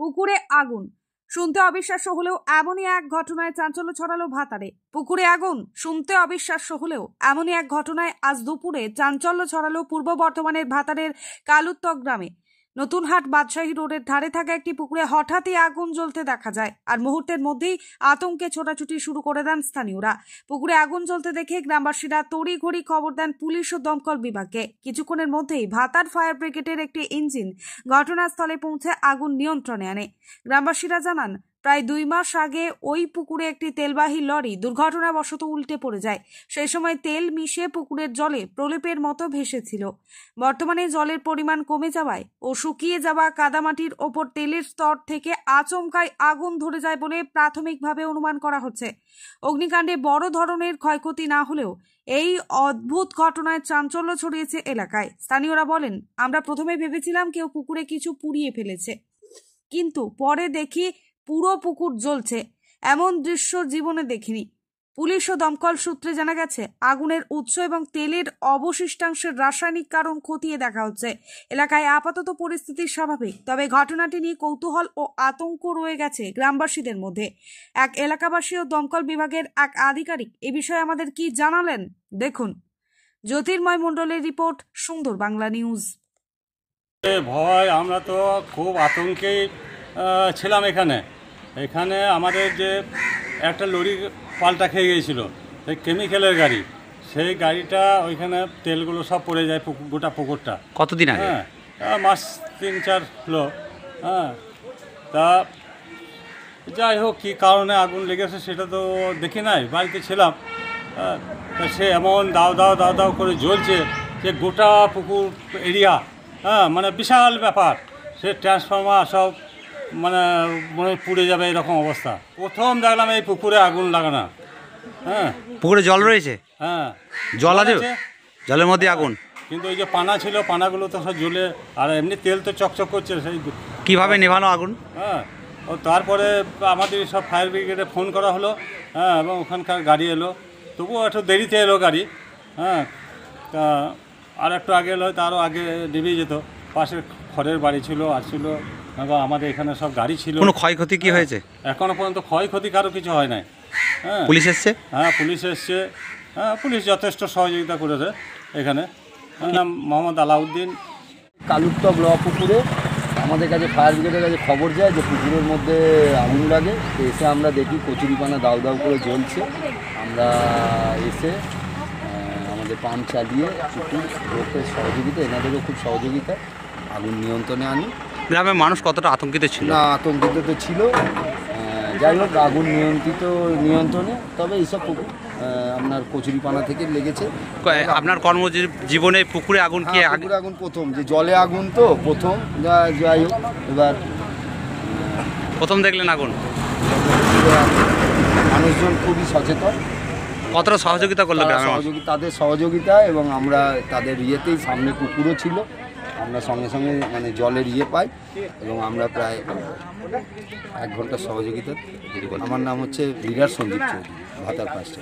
পুকুরে আগুন। শুনতে অবিশ্বাস্য হলেও এমনই এক ঘটনায় চাঞ্চল্য ছড়ালো ভাতারে। পুকুরে আগুন শুনতে অবিশ্বাস্য হলেও এমনই এক ঘটনায় আজ দুপুরে চাঞ্চল্য ছড়ালো পূর্ব বর্ধমানের ভাতারের কালুত্তক গ্রামে। নতুনহাট বাদশাহী রোডের ধারে থাকা একটি পুকুরে হঠাৎই আগুন জ্বলতে দেখা যায়, আর মুহূর্তের মধ্যেই আতঙ্কে ছোটাছুটি শুরু করে দেন স্থানীয়রা। পুকুরে আগুন জ্বলতে দেখে গ্রামবাসীরা তড়িঘড়ি খবর দেন পুলিশ ও দমকল বিভাগকে। কিছুক্ষণের মধ্যেই ভাতার ফায়ার ব্রিগেডের একটি ইঞ্জিন ঘটনাস্থলে পৌঁছে আগুন নিয়ন্ত্রণে আনে। গ্রামবাসীরা জানান, প্রায় 2 মাস আগে ওই পুকুরে একটি তেলবাহী লরি দুর্ঘটনাবশত উল্টে পড়ে যায়। সেই সময় তেল মিশে পুকুরের জলে প্রলেপের মতো ভেসেছিল। বর্তমানে জলের পরিমাণ কমে যাওয়ায় ও শুকিয়ে যাওয়া কাদামাটির ওপর তেলের স্তর থেকে আচমকায় আগুন ধরে যায় বলে প্রাথমিকভাবে অনুমান করা হচ্ছে। অগ্নিকাণ্ডে বড় ধরনের ক্ষয়ক্ষতি না হলেও এই অদ্ভুত ঘটনায় চাঞ্চল্য ছড়িয়েছে এলাকায়। স্থানীয়রা বলেন, আমরা প্রথমে ভেবেছিলাম কেউ পুকুরে কিছু পুড়িয়ে ফেলেছে, কিন্তু পরে দেখি পুরো পুকুর জ্বলছে। এমন দৃশ্য জীবনে দেখিনি। পুলিশ ও দমকল সূত্রে জানা গেছে, আগুনের উৎস এবং তেলের অবশিষ্টাংশের রাসায়নিক কারণ খতিয়ে দেখা হচ্ছে। এলাকায় আপাতত পরিস্থিতি স্বাভাবিক, তবে ঘটনাটি নিয়ে কৌতূহল ও আতঙ্ক রয়ে গেছে গ্রামবাসীদের মধ্যে। এক এলাকাবাসী ও দমকল বিভাগের এক আধিকারিক এ বিষয়ে আমাদের কি জানালেন দেখুন। জ্যোতির্ময় মণ্ডলের রিপোর্ট, সুন্দর বাংলা নিউজ। ভয়, আমরা তো খুব আতঙ্কে ছিলাম। এখানে আমাদের যে একটা লরি পাল্টা খেয়ে গিয়েছিল, সেই কেমিক্যালের গাড়ি, সেই গাড়িটা ওইখানে তেলগুলো সব পড়ে যায় গোটা পুকুরটা। কতদিন আগে? মাস 3-4 হলো। তা যাই হোক, কী কারণে আগুন লেগেছে সেটা তো দেখি নাই, বাড়িতে ছিলাম। তা সে এমন দাও দাও দাও দাও করে জ্বলছে যে গোটা পুকুর এরিয়া, মানে বিশাল ব্যাপার। সে ট্রান্সফর্মার সব মানে মনে পুড়ে যাবে এরকম অবস্থা। প্রথম দেখলাম এই পুকুরে আগুন লাগানো। পুকুরে জল রয়েছে? জল আছে, জলের মধ্যে আগুন। কিন্তু ওই যে পানা ছিল, পানাগুলো তো সব জ্বলে, আর এমনি তেল তো চকচক করছে। সেই কীভাবে নেভানো আগুন? ও তারপরে আমাদের সব ফায়ার ব্রিগেডে ফোন করা হলো, এবং ওখানকার গাড়ি এলো। তবুও একটু দেরিতে এলো গাড়ি। তা আর একটু আগে এলো, তারও আগে নিভে যেত। পাশে খড়ের বাড়ি ছিল, আসছিল, আমাদের এখানে সব গাড়ি ছিল। কোনো ক্ষয়ক্ষতি কি হয়েছে? এখনো পর্যন্ত ক্ষয়ক্ষতি কারো কিছু হয় নাই। পুলিশ এসছে? পুলিশ এসছে। পুলিশ যথেষ্ট সহযোগিতা করেছে এখানে। নাম মোহাম্মদ আলাউদ্দিন। কালুত্তক পুকুরে আমাদের কাছে ফায়ার ব্রিগেডের কাছে খবর যায় যে পুকুরের মধ্যে আগুন লাগে। তো এসে আমরা দেখি কচুরিপানা দাউ দাউ করে জ্বলছে। আমরা এসে আমাদের পাম্প চালিয়ে পুকুর লোকের সহযোগিতা, এনাদেরও খুব সহযোগিতা, আগুন নিয়ন্ত্রণে আনি। গ্রামের মানুষ কতটা আতঙ্কিত ছিল? না, আতঙ্কিত তো ছিল। যাই হোক, আগুন নিয়ন্ত্রণে। তবে এইসব পুকুর আপনার কচুরিপানা থেকে লেগেছে। আপনার কর্মজীবনে পুকুরে আগুন কি? পুকুরে আগুন প্রথম, যে জলে আগুন তো প্রথম। যাই হোক, এবার প্রথম দেখলেন আগুন। মানুষজন খুবই সচেতন। কতটা সহযোগিতা করলো? তাদের সহযোগিতা, এবং আমরা তাদের ইয়েতেই, সামনে পুকুরও ছিল, আমরা সঙ্গে সঙ্গে মানে জলের পাই, এবং আমরা প্রায় 1 ঘন্টা সহযোগিতা। আমার নাম হচ্ছে লিডার সঞ্জীব চৌধুরী, ভাতার 5টা।